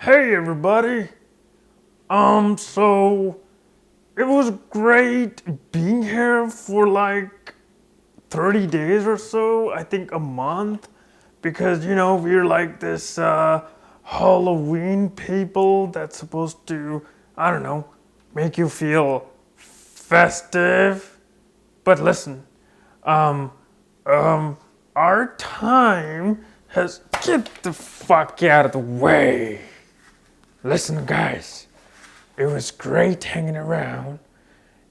Hey everybody. So it was great being here for like 30 days or so, I think a month, because we're like this Halloween people that's supposed to, I don't know, make you feel festive. But listen, um, our time has get the fuck out of the way. Listen, guys, it was great hanging around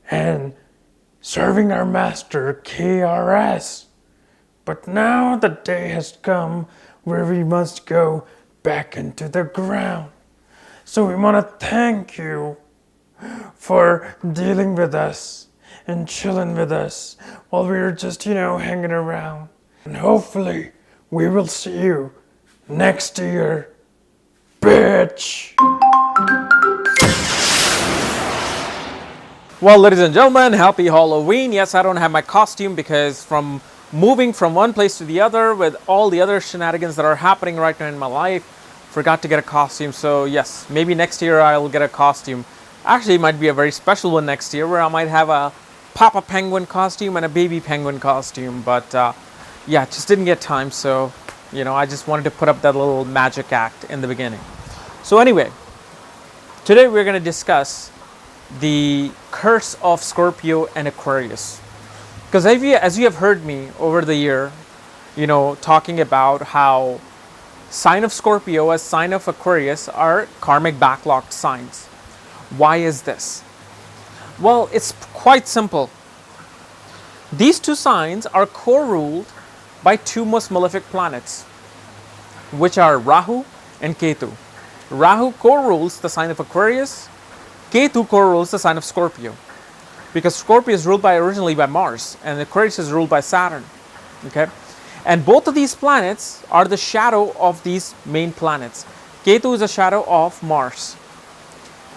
and serving our master KRS. But now the day has come where we must go back into the ground. So we want to thank you for dealing with us and chilling with us while we were just, hanging around. And hopefully we will see you next year, bitch. Well, ladies and gentlemen, happy Halloween. Yes, I don't have my costume because from moving from one place to the other with all the other shenanigans that are happening right now in my life, forgot to get a costume. So yes, maybe next year I'll get a costume. Actually, it might be a very special one next year where I might have a Papa Penguin costume and a Baby Penguin costume. But yeah, just didn't get time. So, I just wanted to put up that little magic act in the beginning. So anyway, today we're going to discuss the curse of Scorpio and Aquarius. Because as you have heard me over the year, talking about how sign of Scorpio as sign of Aquarius are karmic backlogged signs. Why is this? Well, it's quite simple. These two signs are co-ruled by two most malefic planets, which are Rahu and Ketu. Rahu co-rules the sign of Aquarius. Ketu co-rules the sign of Scorpio, because Scorpio is ruled originally by Mars and Aquarius is ruled by Saturn. Okay, and both of these planets are the shadow of these main planets. Ketu is a shadow of Mars.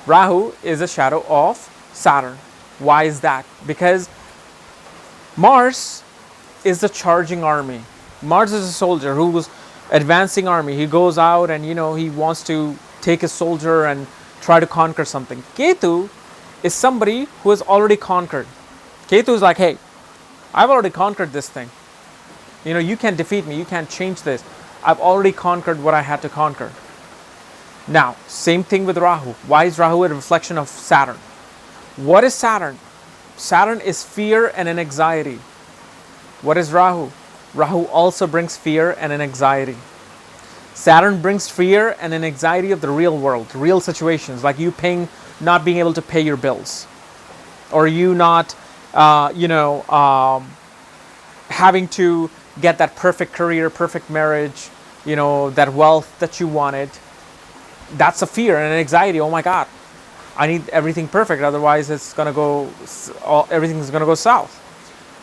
Rahu is a shadow of Saturn. Why is that? Because Mars is the charging army. Mars is a soldier who's advancing army. He goes out and he wants to take a soldier and try to conquer something. Ketu is somebody who has already conquered. Ketu is like, hey, I've already conquered this thing. You can't defeat me. You can't change this. I've already conquered what I had to conquer. Now, same thing with Rahu. Why is Rahu a reflection of Saturn? What is Saturn? Saturn is fear and an anxiety. What is Rahu? Rahu also brings fear and an anxiety. Saturn brings fear and an anxiety of the real world, real situations, like you not being able to pay your bills, or you not, having to get that perfect career, perfect marriage, that wealth that you wanted. That's a fear and an anxiety. Oh my God, I need everything perfect, otherwise everything's gonna go south.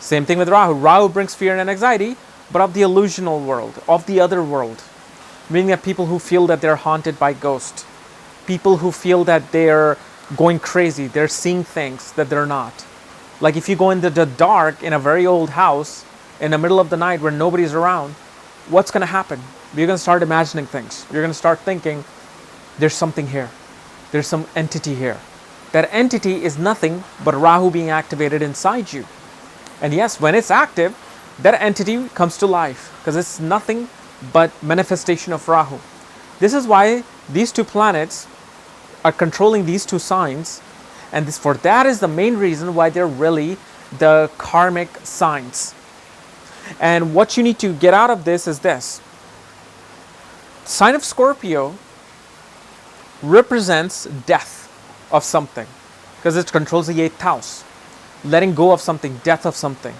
Same thing with Rahu. Rahu brings fear and an anxiety, but of the illusional world, of the other world. Meaning that people who feel that they're haunted by ghosts, people who feel that they're going crazy, they're seeing things that they're not. Like if you go into the dark in a very old house in the middle of the night where nobody's around, what's going to happen? You're going to start imagining things. You're going to start thinking, there's something here. There's some entity here. That entity is nothing but Rahu being activated inside you. And yes, when it's active, that entity comes to life because it's nothing but manifestation of Rahu. This is why these two planets are controlling these two signs, and that is the main reason why they're really the karmic signs. And what you need to get out of this is this. Sign of Scorpio represents death of something because it controls the 8th house. Letting go of something, death of something.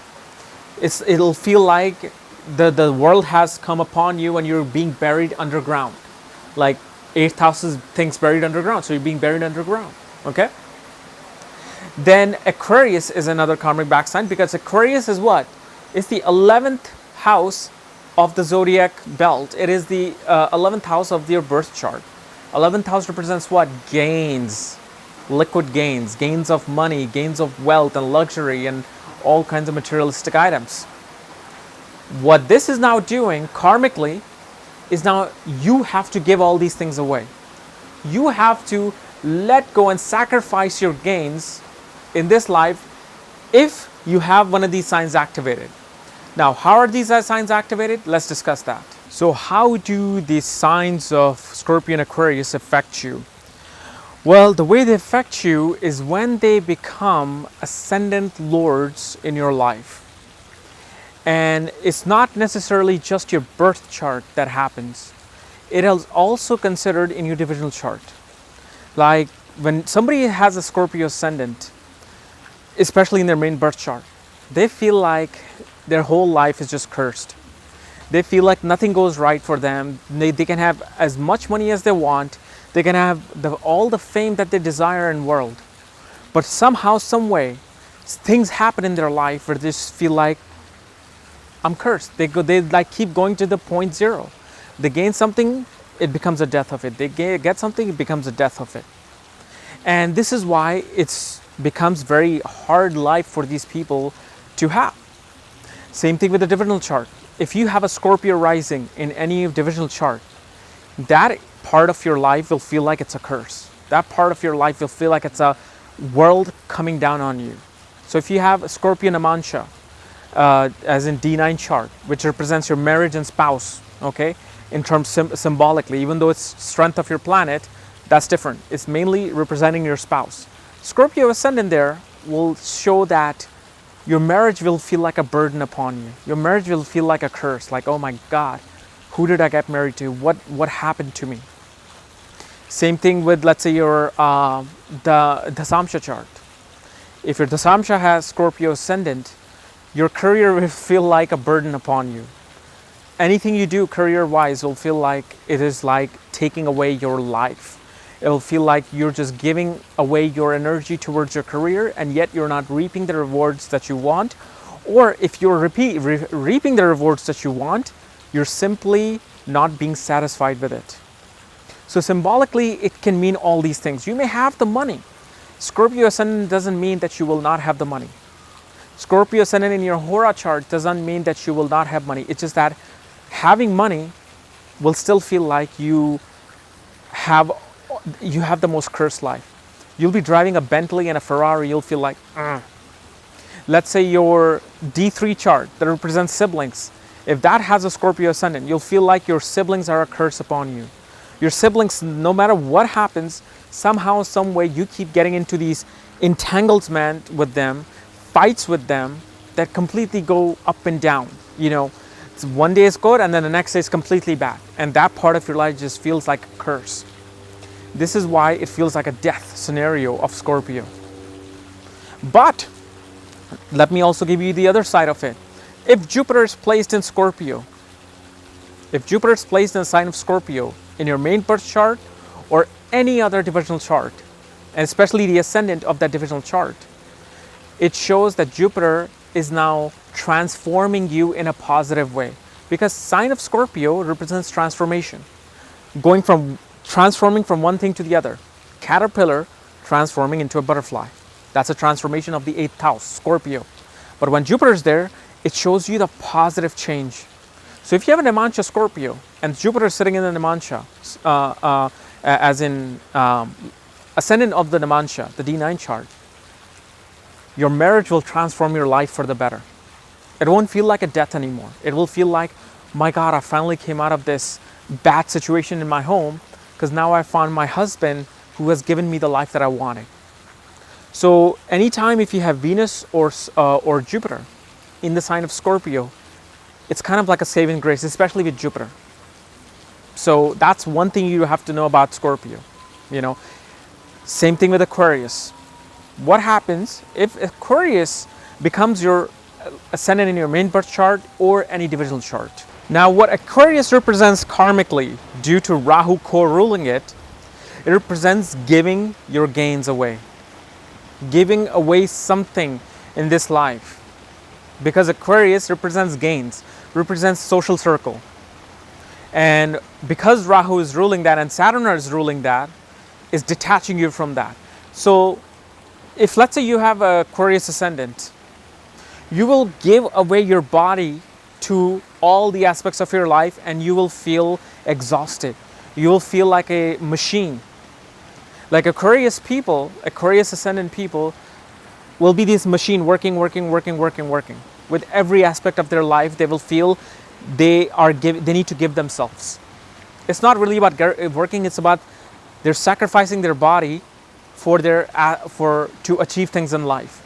It'll feel like the world has come upon you and you're being buried underground. Like 8th house is things buried underground, so you're being buried underground. Okay? Then Aquarius is another karmic back sign because Aquarius is what? It's the 11th house of the zodiac belt. It is the 11th house of your birth chart. 11th house represents what? Gains. Liquid gains. Gains of money, gains of wealth and luxury and all kinds of materialistic items. What this is now doing karmically is now you have to give all these things away. You have to let go and sacrifice your gains in this life if you have one of these signs activated. Now, how are these signs activated? Let's discuss that. So how do the signs of Scorpio and Aquarius affect you? Well, the way they affect you is when they become ascendant lords in your life. And it's not necessarily just your birth chart that happens. It is also considered in your divisional chart. Like when somebody has a Scorpio ascendant, especially in their main birth chart, they feel like their whole life is just cursed. They feel like nothing goes right for them. They can have as much money as they want. They can have all the fame that they desire in the world. But somehow, some way, things happen in their life where they just feel like, I'm cursed. They like keep going to the point zero. They gain something, it becomes a death of it. They get something, it becomes a death of it. And this is why it becomes very hard life for these people to have. Same thing with the divisional chart. If you have a Scorpio rising in any divisional chart, that part of your life will feel like it's a curse. That part of your life will feel like it's a world coming down on you. So if you have a Scorpio Namansha, as in D9 chart, which represents your marriage and spouse, okay, in terms symbolically, even though it's strength of your planet, that's different. It's mainly representing your spouse. Scorpio ascendant there will show that your marriage will feel like a burden upon you. Your marriage will feel like a curse, like, oh my God, who did I get married to? What happened to me? Same thing with, let's say, your the Dasamsha chart. If your Dasamsha has Scorpio ascendant, your career will feel like a burden upon you. Anything you do career-wise will feel like it is like taking away your life. It'll feel like you're just giving away your energy towards your career, and yet you're not reaping the rewards that you want. Or if you're reaping the rewards that you want, you're simply not being satisfied with it. So symbolically, it can mean all these things. You may have the money. Scorpio ascendant doesn't mean that you will not have the money. Scorpio ascendant in your Hora chart doesn't mean that you will not have money. It's just that having money will still feel like you have the most cursed life. You'll be driving a Bentley and a Ferrari, you'll feel like, Let's say your D3 chart that represents siblings. If that has a Scorpio ascendant, you'll feel like your siblings are a curse upon you. Your siblings, no matter what happens, somehow, some way, you keep getting into these entanglements with them, fights with them that completely go up and down. You know, one day is good and then the next day is completely bad. And that part of your life just feels like a curse. This is why it feels like a death scenario of Scorpio. But let me also give you the other side of it. If Jupiter is placed in Scorpio, if Jupiter is placed in the sign of Scorpio in your main birth chart or any other divisional chart, and especially the ascendant of that divisional chart, it shows that Jupiter is now transforming you in a positive way, because sign of Scorpio represents transformation, transforming from one thing to the other. Caterpillar transforming into a butterfly. That's a transformation of the 8th house, Scorpio. But when Jupiter is there, it shows you the positive change. So if you have a Namansha Scorpio and Jupiter is sitting in the Namansha, as in ascendant of the Namansha, the D9 chart, your marriage will transform your life for the better. It won't feel like a death anymore. It will feel like, my God, I finally came out of this bad situation in my home because now I found my husband who has given me the life that I wanted. So anytime if you have Venus or Jupiter in the sign of Scorpio, it's kind of like a saving grace, especially with Jupiter. So that's one thing you have to know about Scorpio. You know, same thing with Aquarius. What happens if Aquarius becomes your ascendant in your main birth chart or any divisional chart? Now, what Aquarius represents karmically, due to Rahu co-ruling it, it represents giving your gains away. Giving away something in this life. Because Aquarius represents gains, represents social circle. And because Rahu is ruling that and Saturn is ruling that, is detaching you from that. So if let's say you have a Aquarius ascendant, you will give away your body to all the aspects of your life and you will feel exhausted. You will feel like a machine. Like Aquarius people, Aquarius ascendant people will be this machine working. With every aspect of their life, they will feel they need to give themselves. It's not really about working, it's about they're sacrificing their body to achieve things in life.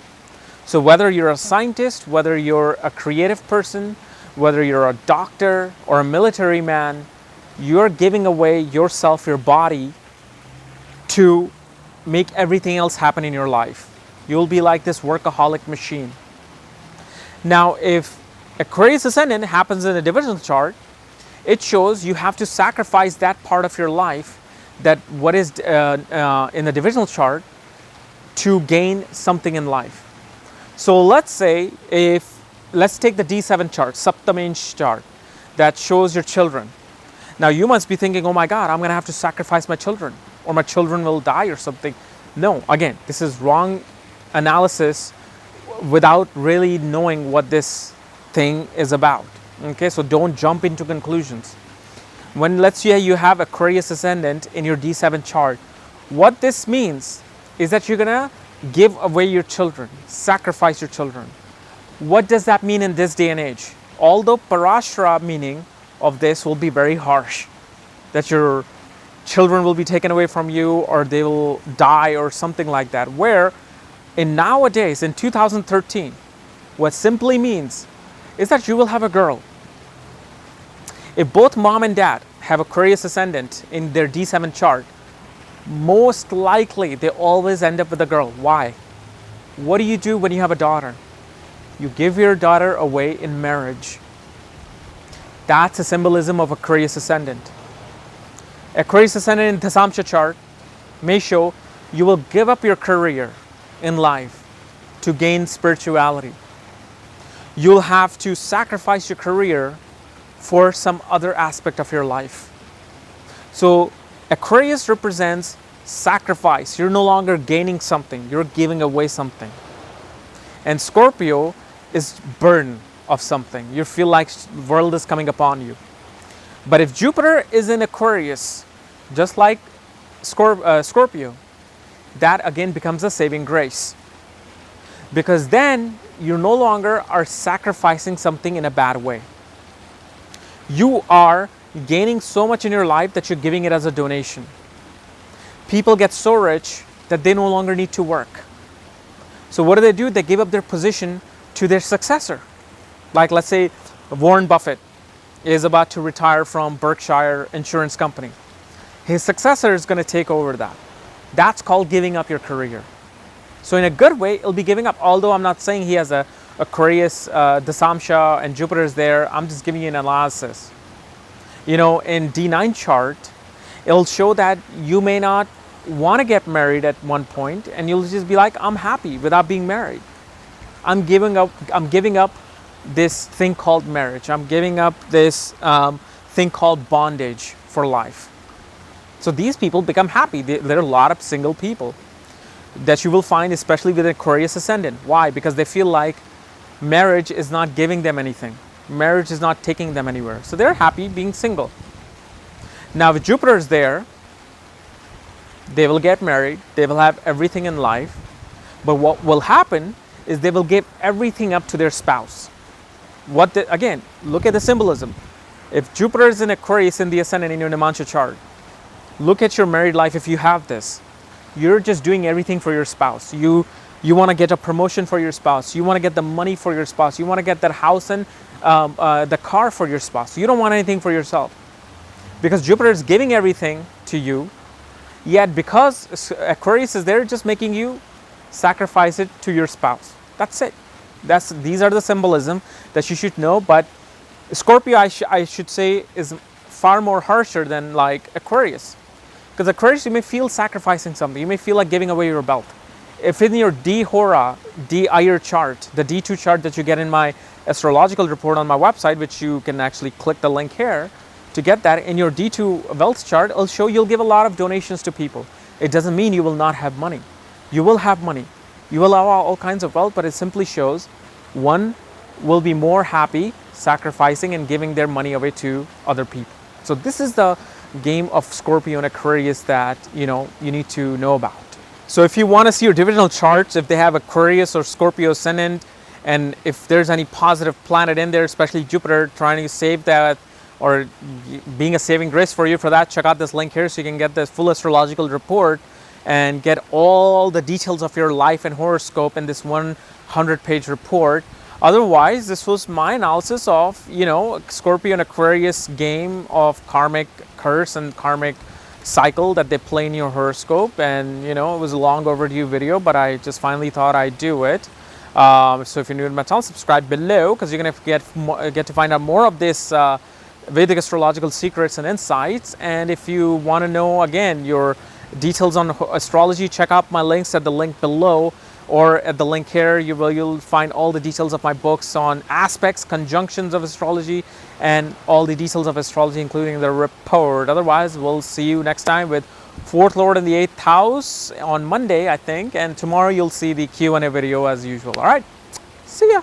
So whether you're a scientist, whether you're a creative person, whether you're a doctor or a military man, you're giving away yourself, your body, to make everything else happen in your life. You'll be like this workaholic machine. Now, if Aquarius ascendant happens in a divisional chart, it shows you have to sacrifice that part of your life, that what is in the divisional chart, to gain something in life. So let's say, let's take the D7 chart, Saptamensh chart, that shows your children. Now you must be thinking, oh my God, I'm going to have to sacrifice my children, or my children will die or something. No, again, this is wrong analysis without really knowing what this thing is about. Okay, so don't jump into conclusions. When, let's say, you have Aquarius ascendant in your D7 chart, what this means is that you're gonna give away your children, sacrifice your children. What does that mean in this day and age? Although Parashara meaning of this will be very harsh, that your children will be taken away from you, or they will die, or something like that, where in nowadays, in 2013, what simply means is that you will have a girl. If both mom and dad have Aquarius ascendant in their D7 chart, most likely they always end up with a girl. Why? What do you do when you have a daughter? You give your daughter away in marriage. That's a symbolism of Aquarius ascendant. Aquarius ascendant in Dasamsha chart may show you will give up your career in life to gain spirituality. You'll have to sacrifice your career for some other aspect of your life. So Aquarius represents sacrifice. You're no longer gaining something, you're giving away something. And Scorpio is burden of something. You feel like the world is coming upon you. But if Jupiter is in Aquarius, just like Scorpio, that again becomes a saving grace. Because then you no longer are sacrificing something in a bad way. You are gaining so much in your life that you're giving it as a donation. People get so rich that they no longer need to work. So what do? They give up their position to their successor. Like, let's say Warren Buffett is about to retire from Berkshire Insurance Company. His successor is going to take over that. That's called giving up your career. So in a good way, it'll be giving up. Although I'm not saying he has a Aquarius, Dasamsha, and Jupiter is there. I'm just giving you an analysis. You know, in D9 chart, it'll show that you may not want to get married at one point, and you'll just be like, I'm happy without being married. I'm giving up this thing called marriage. I'm giving up this thing called bondage for life. So these people become happy. There are a lot of single people that you will find, especially with Aquarius ascendant. Why? Because they feel like marriage is not giving them anything. Marriage is not taking them anywhere. So they're happy being single. Now if Jupiter is there, they will get married. They will have everything in life. But what will happen is they will give everything up to their spouse. Again, look at the symbolism. If Jupiter is in Aquarius in the ascendant in your Namansha chart, look at your married life. If you have this, you're just doing everything for your spouse. You want to get a promotion for your spouse. You want to get the money for your spouse. You want to get that house and the car for your spouse. You don't want anything for yourself. Because Jupiter is giving everything to you, yet because Aquarius is there, just making you sacrifice it to your spouse. That's it. These are the symbolism that you should know. But Scorpio, I should say, is far more harsher than like Aquarius. Because Aquarius, you may feel sacrificing something. You may feel like giving away your belt. If in your D-Ayur chart, the D2 chart that you get in my astrological report on my website, which you can actually click the link here to get that, in your D2 wealth chart, it'll show you'll give a lot of donations to people. It doesn't mean you will not have money. You will have money. You will have all kinds of wealth, but it simply shows one will be more happy sacrificing and giving their money away to other people. So this is the game of Scorpio and Aquarius that you need to know about. So if you want to see your divisional charts, if they have Aquarius or Scorpio ascendant, and if there's any positive planet in there, especially Jupiter, trying to save that or being a saving grace for you, for that, check out this link here so you can get this full astrological report and get all the details of your life and horoscope in this 100-page report. Otherwise, this was my analysis of, Scorpio and Aquarius game of karmic curse and karmic cycle that they play in your horoscope. And, it was a long overdue video, but I just finally thought I'd do it. So if you're new to my channel, subscribe below, because you're going to get to find out more of this Vedic astrological secrets and insights. And if you want to know, again, your details on astrology, check out my links at the link below, or at the link here. You'll find all the details of my books on aspects, conjunctions of astrology, and all the details of astrology, including the report. Otherwise, we'll see you next time with 4th Lord in the 8th house on Monday, I think. And tomorrow you'll see the Q&A video as usual. All right, see ya.